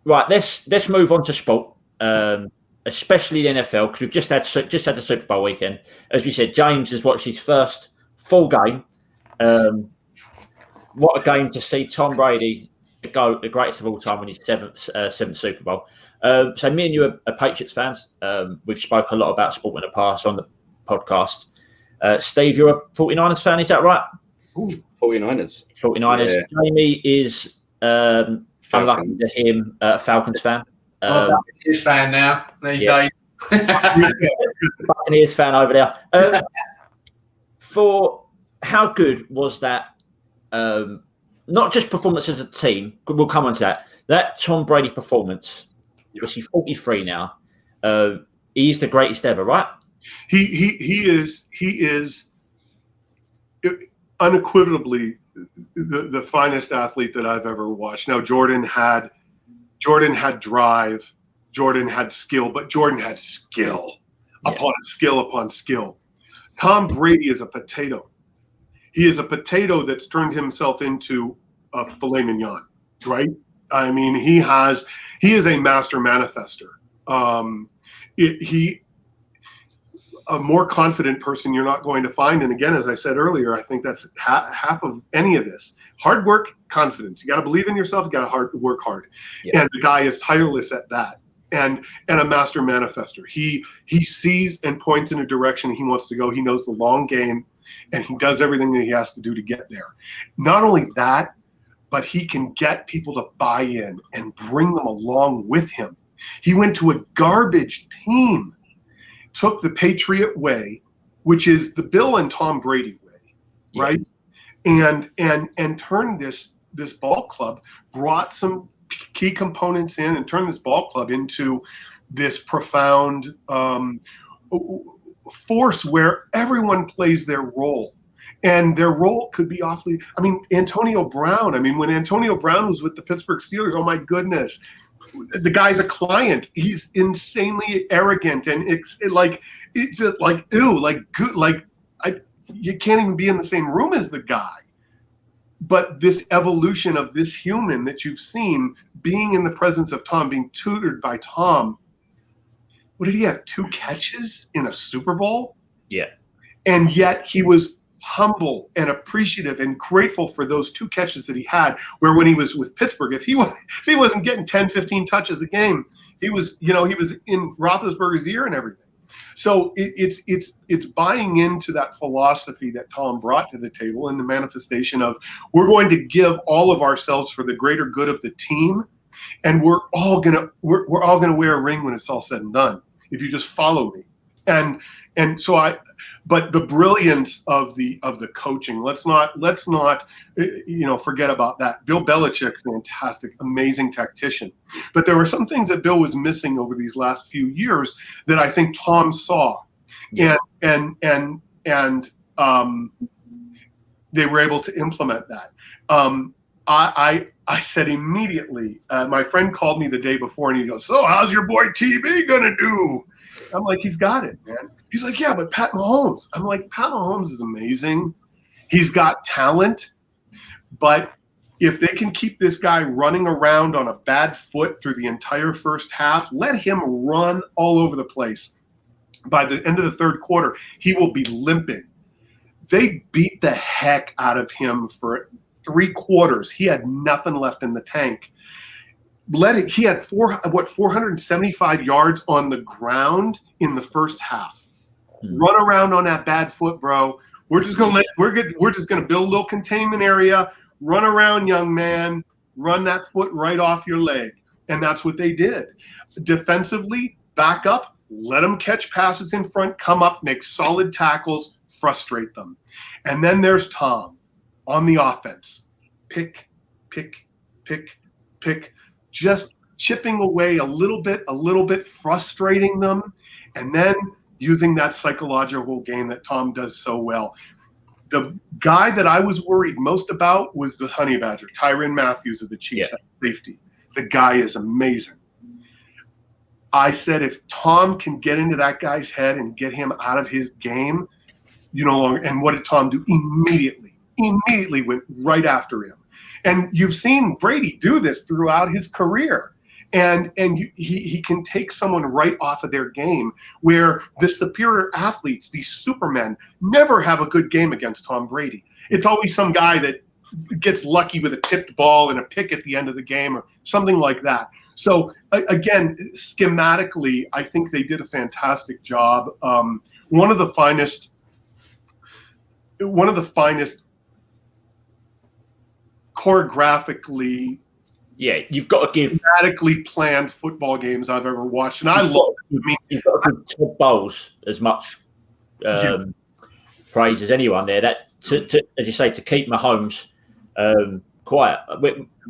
Right, let's move on to sport, especially the NFL, because we've just had the Super Bowl weekend. As we said, James has watched his first full game. What a game to see Tom Brady go, the greatest of all time, win his seventh Super Bowl. So me and you are Patriots fans. We've spoke a lot about sport in the past on the podcast. Steve, you're a 49ers fan, is that right? Ooh, 49ers. 49ers. Yeah. Jamie is unlucky to him, a Falcons fan. Buccaneers fan now these days. Buccaneers fan over there. For how good was that? Not just performance as a team. We'll come on to that. That Tom Brady performance. Yes. He's 43 now. He's the greatest ever, right? He is unequivocally the finest athlete that I've ever watched. Now Jordan had drive, Jordan had skill, but Jordan had skill upon skill upon skill. Tom Brady is a potato. He is a potato that's turned himself into a filet mignon, right? I mean, he is a master manifester. A more confident person you're not going to find. And again, as I said earlier, I think that's half of any of this. Hard work, confidence. You got to believe in yourself. You got to work hard. Yeah. And the guy is tireless at that. And a master manifester. He sees and points in a direction he wants to go. He knows the long game, and he does everything that he has to do to get there. Not only that, but he can get people to buy in and bring them along with him. He went to a garbage team, took the Patriot way, which is the Bill and Tom Brady way, right? And turned this ball club, brought some key components in, and turned this ball club into this profound force where everyone plays their role. And their role could be awfully, I mean, Antonio Brown. I mean, when Antonio Brown was with the Pittsburgh Steelers, oh my goodness, the guy's a client. He's insanely arrogant, and you can't even be in the same room as the guy. But this evolution of this human that you've seen being in the presence of Tom, being tutored by Tom. What did he have? 2 catches in a Super Bowl? Yeah. And yet he was humble and appreciative and grateful for those 2 catches that he had, where when he was with Pittsburgh, if he wasn't getting 10, 15 touches a game, he was in Roethlisberger's ear and everything. So it's buying into that philosophy that Tom brought to the table, and the manifestation of we're going to give all of ourselves for the greater good of the team, and we're all gonna wear a ring when it's all said and done if you just follow me. And so but the brilliance of the coaching, let's not forget about that. Bill Belichick, fantastic, amazing tactician. But there were some things that Bill was missing over these last few years that I think Tom saw. Yeah. And they were able to implement that. I said immediately, my friend called me the day before and he goes, "So how's your boy TB gonna do?" I'm like, "He's got it, man." He's like, "Yeah, but Pat Mahomes." I'm like, "Pat Mahomes is amazing. He's got talent. But if they can keep this guy running around on a bad foot through the entire first half, let him run all over the place. By the end of the third quarter, he will be limping." They beat the heck out of him for 3 quarters. He had nothing left in the tank. He had 475 yards on the ground in the first half. Run around on that bad foot, bro. We're just gonna build a little containment area. Run around, young man. Run that foot right off your leg, and that's what they did. Defensively, back up, let them catch passes in front, come up, make solid tackles, frustrate them, and then there's Tom on the offense. Pick, just chipping away a little bit, frustrating them, and then using that psychological game that Tom does so well. The guy that I was worried most about was the Honey Badger, Tyrann Mathieu of the Chiefs at safety. The guy is amazing. I said if Tom can get into that guy's head and get him out of his game, and what did Tom do? Immediately went right after him. And you've seen Brady do this throughout his career. And he can take someone right off of their game, where the superior athletes, these supermen, never have a good game against Tom Brady. It's always some guy that gets lucky with a tipped ball and a pick at the end of the game or something like that. So again, schematically, I think they did a fantastic job. One of the finest choreographically, you've got to give dramatically planned football games I've ever watched, and I love it. I mean, you've got to give Todd Bowles as much praise as anyone there. That as you say, to keep Mahomes quiet.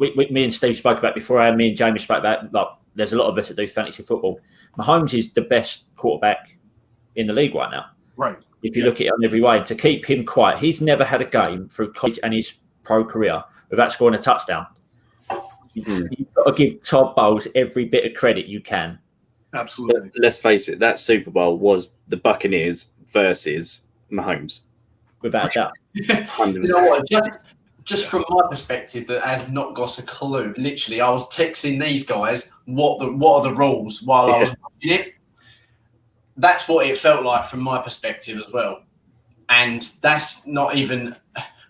Me and Steve spoke about before, and me and Jamie spoke about. Like, there's a lot of us that do fantasy football. Mahomes is the best quarterback in the league right now. Right. If you look at it on every way, to keep him quiet, he's never had a game through college and his pro career without scoring a touchdown. You've got to give Todd Bowles every bit of credit you can. Absolutely. But let's face it, that Super Bowl was the Buccaneers versus Mahomes. Without a doubt. 100%. You know what? Just from my perspective, that has not got a clue. Literally, I was texting these guys what are the rules while I was watching it. That's what it felt like from my perspective as well. And that's not even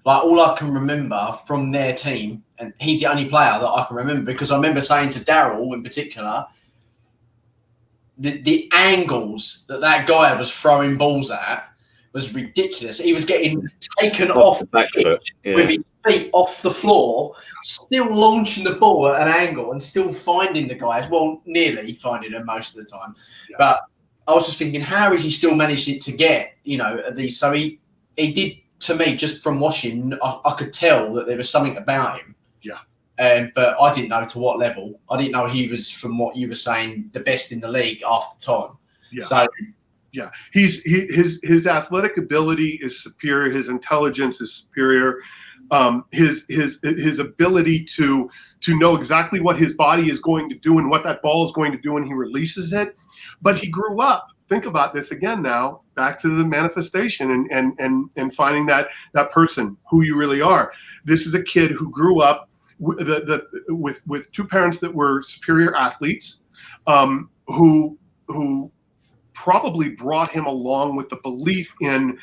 like all I can remember from their team. And he's the only player that I can remember, because I remember saying to Daryl in particular, the angles that guy was throwing balls at was ridiculous. He was getting taken off the back foot with his feet off the floor, still launching the ball at an angle and still finding the guys. Well, nearly finding them most of the time. Yeah. But I was just thinking, how is he still managed to get, these? So he did, to me, just from watching, I could tell that there was something about him. Yeah. But I didn't know to what level. I didn't know he was, from what you were saying, the best in the league after time. Yeah. So. Yeah, his athletic ability is superior. His intelligence is superior. His ability to know exactly what his body is going to do and what that ball is going to do when he releases it. But he grew up. Think about this again now. Back to the manifestation and finding that person who you really are. This is a kid who grew up with two parents that were superior athletes, who probably brought him along with the belief in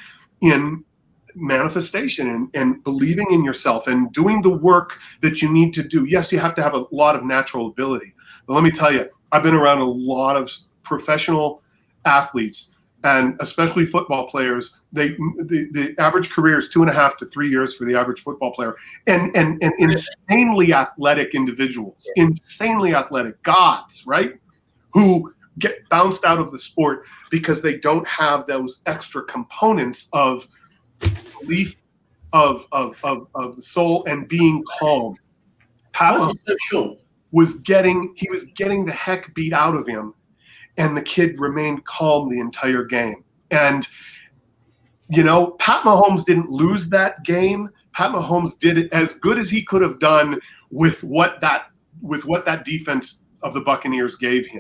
manifestation and believing in yourself and doing the work that you need to do. Yes, you have to have a lot of natural ability. But let me tell you, I've been around a lot of professional athletes, and especially football players. The average career is 2.5 to 3 years for the average football player, and insanely athletic individuals, insanely athletic gods, right? Who get bounced out of the sport because they don't have those extra components of belief, of the soul, and being calm. Pat was getting the heck beat out of him, and the kid remained calm the entire game. And Pat Mahomes didn't lose that game. Pat Mahomes did it as good as he could have done with what that defense of the Buccaneers gave him.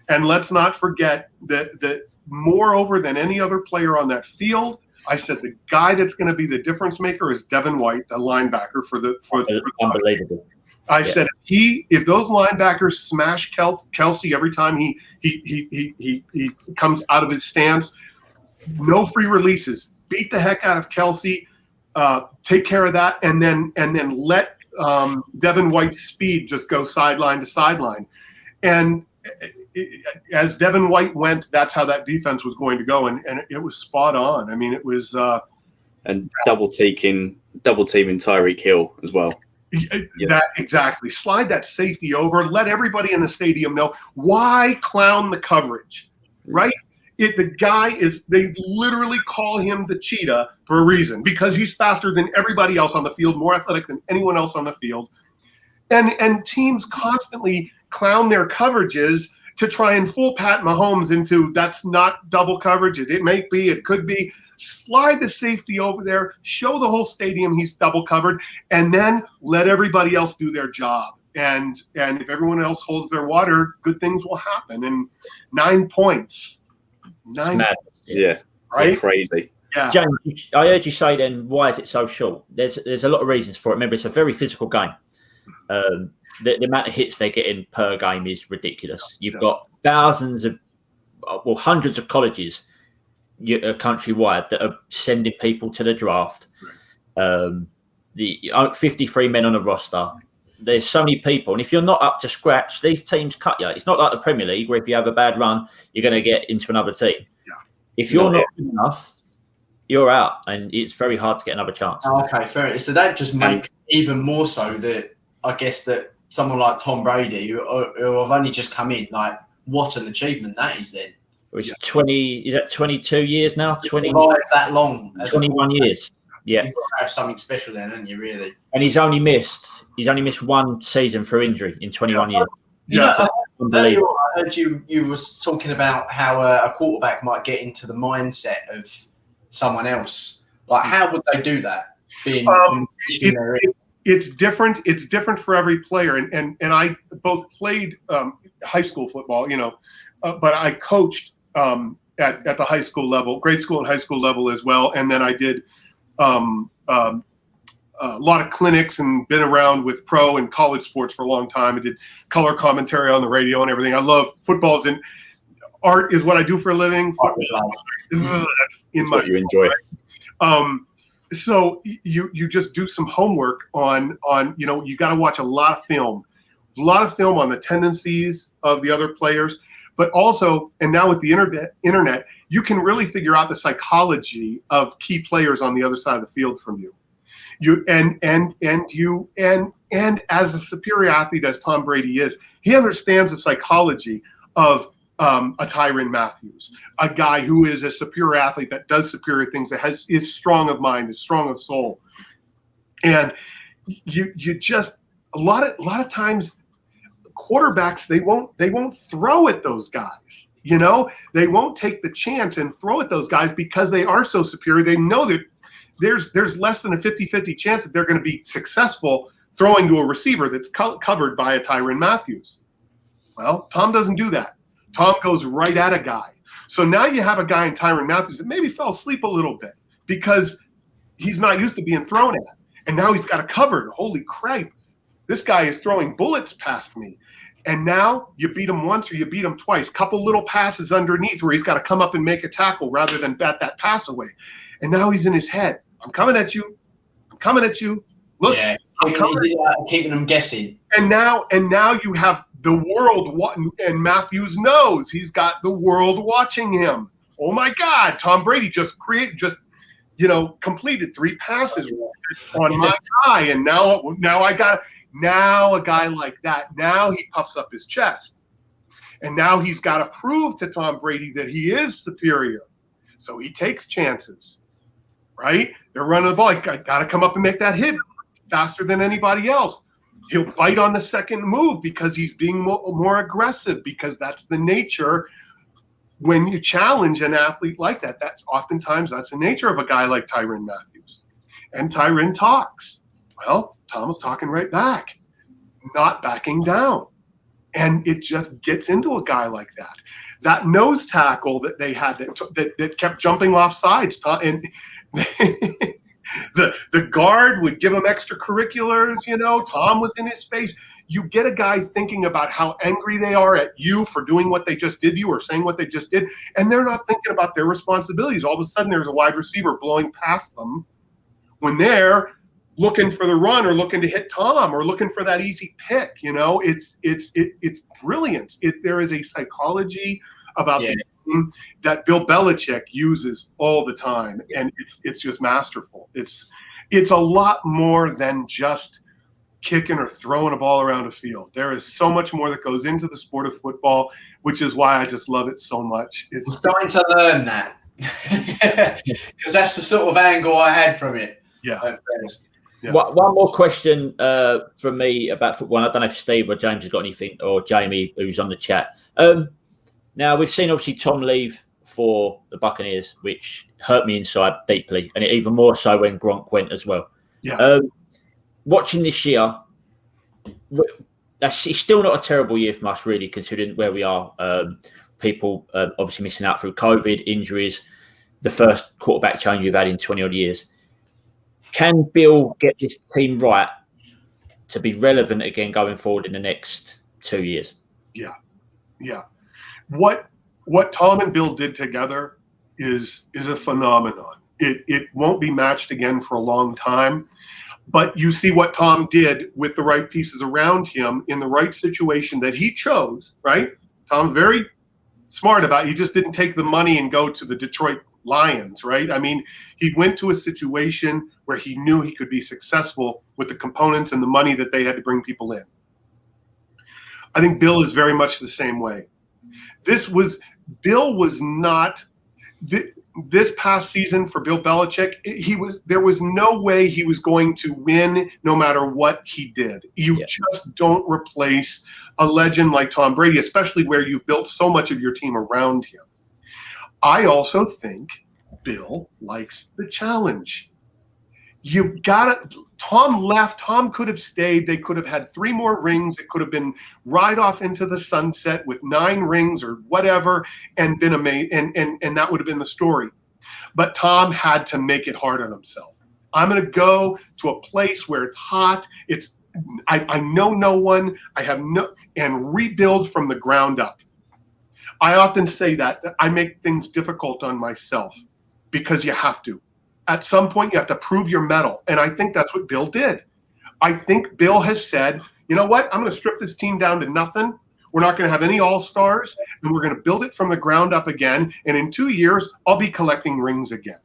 And let's not forget that moreover than any other player on that field, I said the guy that's going to be the difference maker is Devin White, the linebacker for the unbelievable. I said if those linebackers smash Kelsey every time he comes out of his stance, no free releases, beat the heck out of Kelsey, take care of that, and then let Devin White's speed just go sideline to sideline. And as Devin White went, that's how that defense was going to go, and it was spot on. I mean, it was and double teaming Tyreek Hill as well. That exactly. Slide that safety over. Let everybody in the stadium know why clown the coverage, right? The guy they literally call him the cheetah for a reason, because he's faster than everybody else on the field, more athletic than anyone else on the field, and teams constantly clown their coverages to try and fool Pat Mahomes into that's not double coverage. It may be, it could be. Slide the safety over there, show the whole stadium he's double covered, and then let everybody else do their job. And if everyone else holds their water, good things will happen. And 9 points. 9 points. Yeah. Right? Crazy. Yeah. James, I heard you say then, why is it so short? There's a lot of reasons for it. Remember, it's a very physical game. The amount of hits they're getting per game is ridiculous. You've got thousands of, well, hundreds of colleges countrywide that are sending people to the draft. The 53 men on a roster. There's so many people, and if you're not up to scratch, these teams cut you. It's not like the Premier League where if you have a bad run, you're going to get into another team. Yeah. If you're not good enough, you're out, and it's very hard to get another chance. Okay, fair enough. So that just makes even more so that I guess that someone like Tom Brady, who have only just come in, like, what an achievement that is then. It's 20. Is that 22 years now? 20. That long. 21 years. Yeah. You've got to have something special then, haven't you? Really. And he's only missed one season through injury in 21 years. I heard you was talking about how a quarterback might get into the mindset of someone else. Like, how would they do that? It's different. It's different for every player. And I both played high school football, but I coached at the high school level, grade school and high school level as well. And then I did a lot of clinics and been around with pro and college sports for a long time. I did color commentary on the radio and everything. I love footballs, and art is what I do for a living. That's in my what you enjoy. Right? So you just do some homework on you got to watch a lot of film on the tendencies of the other players, but also, and now with the internet, you can really figure out the psychology of key players on the other side of the field from you. And as a superior athlete as Tom Brady is, he understands the psychology of a Tyrann Mathieu, a guy who is a superior athlete that does superior things, that is strong of mind, is strong of soul. And you just a lot of times quarterbacks they won't throw at those guys. They won't take the chance and throw at those guys because they are so superior. They know that there's less than a 50-50 chance that they're going to be successful throwing to a receiver that's covered by a Tyrann Mathieu. Well, Tom doesn't do that. Tom goes right at a guy. So now you have a guy in Tyrann Mathieu that maybe fell asleep a little bit because he's not used to being thrown at. And now he's got it covered. Holy crap. This guy is throwing bullets past me. And now you beat him once or you beat him twice. Couple little passes underneath where he's got to come up and make a tackle rather than bat that pass away. And now he's in his head. I'm coming at you. I'm coming at you. Look, yeah, keeping them guessing. And now you have the world, and Matthews knows he's got the world watching him. Oh my God, Tom Brady just completed 3 passes on my guy, and now a guy like that. Now he puffs up his chest, and now he's got to prove to Tom Brady that he is superior. So he takes chances. Right? They're running the ball. He's got to come up and make that hit faster than anybody else. He'll bite on the second move because he's being more aggressive, because that's the nature when you challenge an athlete like that. That's the nature of a guy like Tyrann Mathieu. And Tyrann talks. Well, Tom was talking right back, not backing down. And it just gets into a guy like that. That nose tackle that they had that kept jumping off sides, and the guard would give him extracurriculars, Tom was in his face. You get a guy thinking about how angry they are at you for doing what they just did to you or saying what they just did, and they're not thinking about their responsibilities. All of a sudden there's a wide receiver blowing past them when they're looking for the run or looking to hit Tom or looking for that easy pick. It's brilliant. There is a psychology about the game that Bill Belichick uses all the time, and it's just masterful. It's a lot more than just kicking or throwing a ball around a field. There is so much more that goes into the sport of football, which is why I just love it so much. I'm starting to learn that because that's the sort of angle I had from it. Yeah. Yeah. One more question from me about football. I don't know if Steve or James has got anything, or Jamie, who's on the chat. Now, we've seen, obviously, Tom leave for the Buccaneers, which hurt me inside deeply, and even more so when Gronk went as well. Yeah. Watching this year, it's still not a terrible year from us, really, considering where we are. People obviously missing out through COVID, injuries, the first quarterback change you've had in 20-odd years. Can Bill get this team right to be relevant again going forward in the next 2 years. Yeah. What Tom and Bill did together is a phenomenon. It won't be matched again for a long time. But you see what Tom did with the right pieces around him in the right situation that he chose, right? Tom's very smart about it. He just didn't take the money and go to the Detroit Lions, right? I mean, he went to a situation where he knew he could be successful with the components and the money that they had to bring people in. I think Bill is very much the same way. Bill was not this past season for Bill Belichick. There was no way he was going to win no matter what he did. You just don't replace a legend like Tom Brady, especially where you've built so much of your team around him. I also think Bill likes the challenge. You've got to. Tom left. Tom could have stayed. They could have had 3 more rings. It could have been right off into the sunset with 9 rings or whatever, and been amazing. And that would have been the story. But Tom had to make it hard on himself. I'm going to go to a place where it's hot. I know no one. And rebuild from the ground up. I often say that I make things difficult on myself because you have to. At some point, you have to prove your mettle. And I think that's what Bill did. I think Bill has said, you know what? I'm going to strip this team down to nothing. We're not going to have any all-stars, and we're going to build it from the ground up again. And in 2 years, I'll be collecting rings again.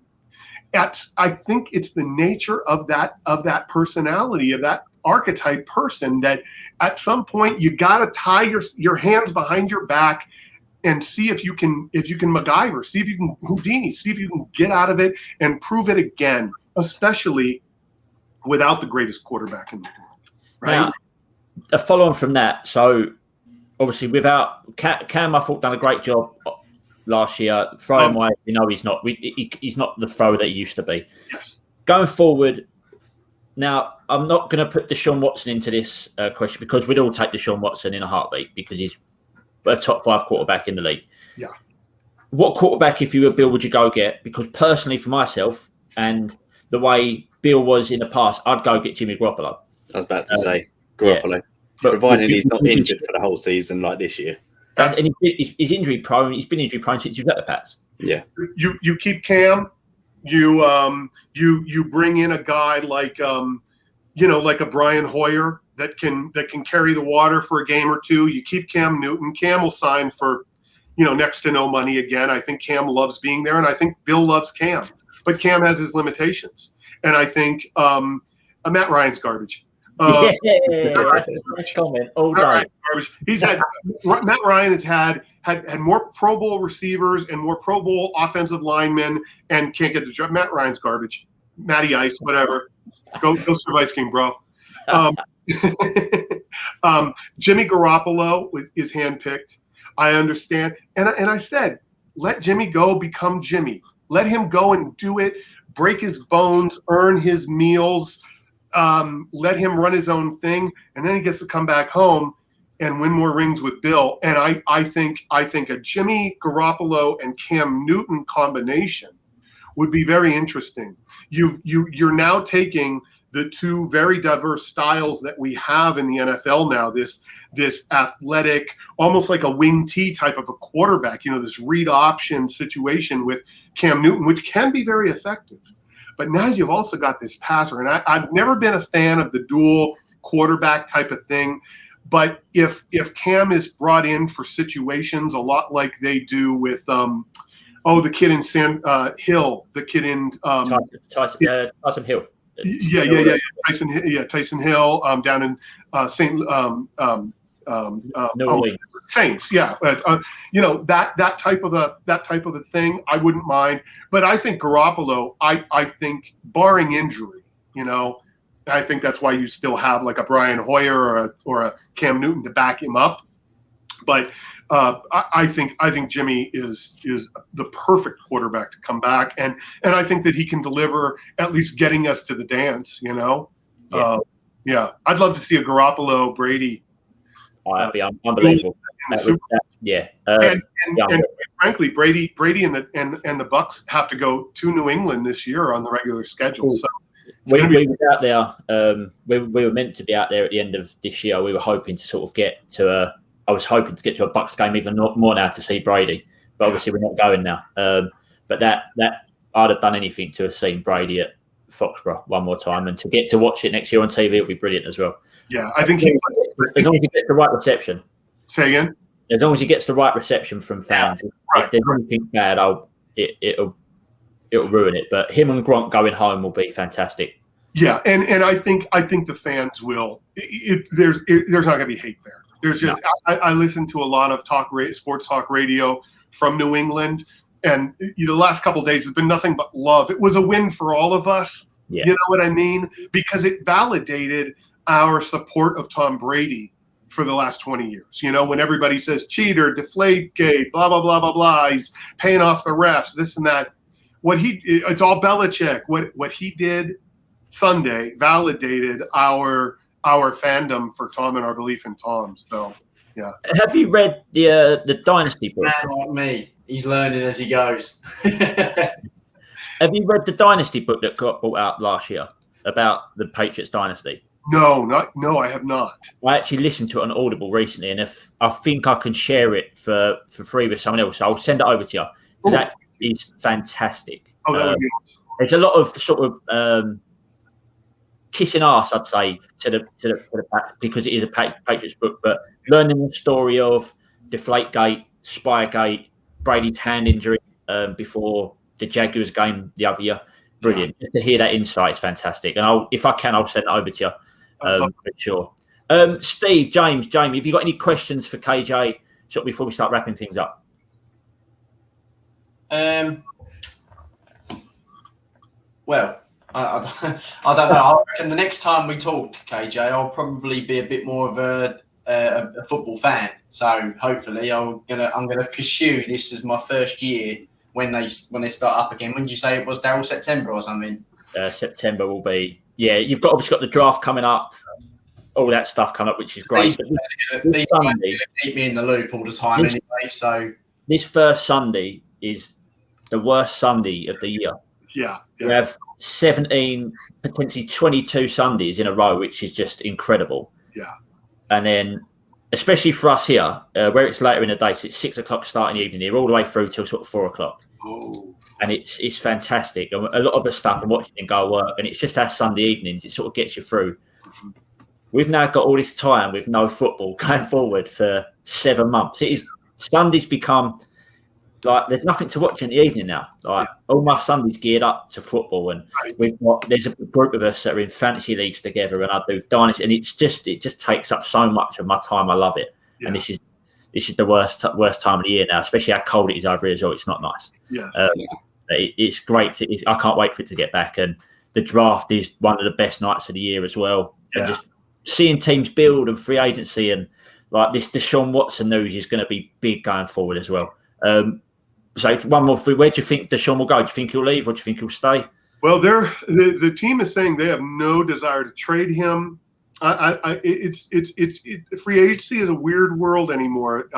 I think it's the nature of that personality, of that archetype person, that at some point you got to tie your hands behind your back and see if you can MacGyver, see if you can Houdini, see if you can get out of it and prove it again, especially without the greatest quarterback in the world. Right? Now, a follow on from that. So obviously, without Cam, I thought done a great job last year. Throwing away, he's not. He's not the thrower that he used to be. Yes. Going forward, now I'm not going to put Deshaun Watson into this question because we'd all take Deshaun Watson in a heartbeat because he's a top 5 quarterback in the league. Yeah. What quarterback, if you were Bill, would you go get? Because personally, for myself, and the way Bill was in the past, I'd go get Jimmy Garoppolo. I was about to say Garoppolo. Yeah. But providing he's not injured for the whole season like this year. And he's injury prone. He's been injury prone since you've got the Pats. Yeah. You keep Cam. You bring in a guy like like a Brian Hoyer that can carry the water for a game or two. You keep Cam Newton. Cam will sign for next to no money again. I think Cam loves being there, and I think Bill loves Cam. But Cam has his limitations, and I think Matt Ryan's garbage. Nice comment. All day. Garbage. Matt Ryan has had more Pro Bowl receivers and more Pro Bowl offensive linemen, and can't get the job. Matt Ryan's garbage. Matty Ice, whatever. Go serve ice cream, bro. Jimmy Garoppolo is handpicked. I understand, and I said, let Jimmy go, become Jimmy. Let him go and do it. Break his bones, earn his meals. Let him run his own thing, and then he gets to come back home and win more rings with Bill. And I think a Jimmy Garoppolo and Cam Newton combination would be very interesting. You're now taking the 2 very diverse styles that we have in the NFL now, this athletic, almost like a wing T type of a quarterback, this read option situation with Cam Newton, which can be very effective. But now you've also got this passer, and I've never been a fan of the dual quarterback type of thing. But if Cam is brought in for situations a lot like they do with the kid in Hill, the kid in Tyson Hill. Tyson Hill down in Saints, that type of a thing I wouldn't mind. But I think Garoppolo, I think barring injury, I think that's why you still have like a Brian Hoyer or a Cam Newton to back him up. But I think Jimmy is the perfect quarterback to come back, and I think that he can deliver, at least getting us to the dance. I'd love to see a Garoppolo Brady. That'd be unbelievable. And frankly, Brady and the Bucks have to go to New England this year on the regular schedule. Ooh. So We were out there. We were meant to be out there at the end of this year. We were hoping to sort of get to I was hoping to get to a Bucks game even more now to see Brady, but obviously we're not going now. But that I'd have done anything to have seen Brady at Foxborough one more time, and to get to watch it next year on TV, it'll be brilliant as well. Yeah, I think as long as he gets the right reception. Say again. As long as he gets the right reception from fans. If there's anything bad, it'll ruin it. But him and Gronk going home will be fantastic. Yeah, and I think the fans will. There's not going to be hate there. There's just I listen to a lot of sports talk radio from New England, and the last couple of days has been nothing but love. It was a win for all of us. Yeah. You know what I mean? Because it validated our support of Tom Brady for the last 20 years. When everybody says cheater, deflategate, blah blah blah blah blah, he's paying off the refs, this and that. It's all Belichick. What he did Sunday validated our fandom for Tom and our belief in Tom. So, yeah. Have you read the Dynasty book? Man like me, he's learning as he goes. Have you read the Dynasty book that got brought out last year about the Patriots dynasty? No, I have not. I actually listened to it on Audible recently, and if I think I can share it for free with someone else, I'll send it over to you. That is fantastic. Oh, that would be awesome. There's a lot of sort of kissing ass, I'd say, to the because it is a Patriots book, but learning the story of Deflategate, Spygate, Brady's hand injury before the Jaguars game the other year. Brilliant. Just to hear that insight is fantastic. And if I can, I'll send it over to you for sure. Steve, Jamie, have you got any questions for KJ before we start wrapping things up? Well, I don't know. I reckon the next time we talk, KJ, I'll probably be a bit more of a football fan. So hopefully, I'm gonna pursue this as my first year when they start up again. When did you say it was, Daryl? September or something? September will be. Yeah, you've obviously got the draft coming up, all that stuff coming up, which is great. These Sunday, keep me in the loop all the time anyway. So this first Sunday is the worst Sunday of the year. Yeah. We have 17, potentially 22 Sundays in a row, which is just incredible. Yeah. And then, especially for us here, where it's later in the day, so it's 6 o'clock start in the evening here, all the way through till sort of 4 o'clock. Oh. And it's fantastic. And a lot of the stuff I'm watching and go work, and it's just our Sunday evenings. It sort of gets you through. Mm-hmm. We've now got all this time with no football going forward for 7 months. Sundays become like there's nothing to watch in the evening now. Like all my Sundays geared up to football, and there's a group of us that are in fantasy leagues together, and I do dynasty, and it just takes up so much of my time. I love it, and this is the worst time of the year now, especially how cold it is over here as well. It's not nice. It's great. I can't wait for it to get back, and the draft is one of the best nights of the year as well. And just seeing teams build and free agency, and like this Deshaun Watson news is going to be big going forward as well. So one more thing, where do you think Deshaun will go? Do you think he'll leave, or do you think he'll stay? Well, the team is saying they have no desire to trade him. Free agency is a weird world anymore.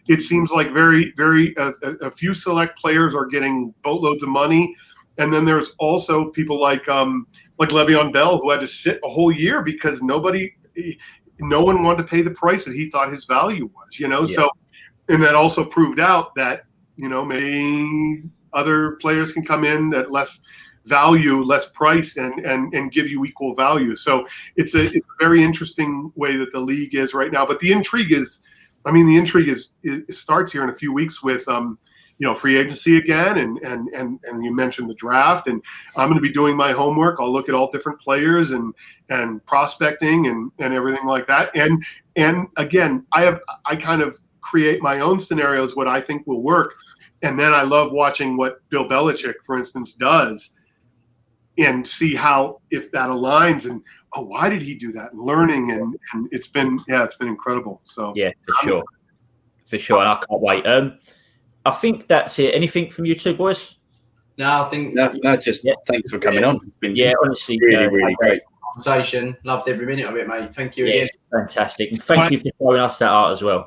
It seems like a few select players are getting boatloads of money, and then there's also people like Le'Veon Bell, who had to sit a whole year because no one wanted to pay the price that he thought his value was. So, and that also proved out that maybe other players can come in at less value, less price, and give you equal value. So it's a very interesting way that the league is right now. But the intrigue starts here in a few weeks with free agency again, and you mentioned the draft, and I'm going to be doing my homework. I'll look at all different players and prospecting and everything like that. And again, I kind of create my own scenarios, what I think will work. And then I love watching what Bill Belichick, for instance, does and see if that aligns, and why did he do that, and learning, and it's been incredible. So for sure, and I can't wait. I think that's it. Anything from you two boys? No, I think thanks for coming on. It's been honestly really great conversation. Loved every minute of it, mate. Thank you again. Fantastic, and thank you for showing us that art as well.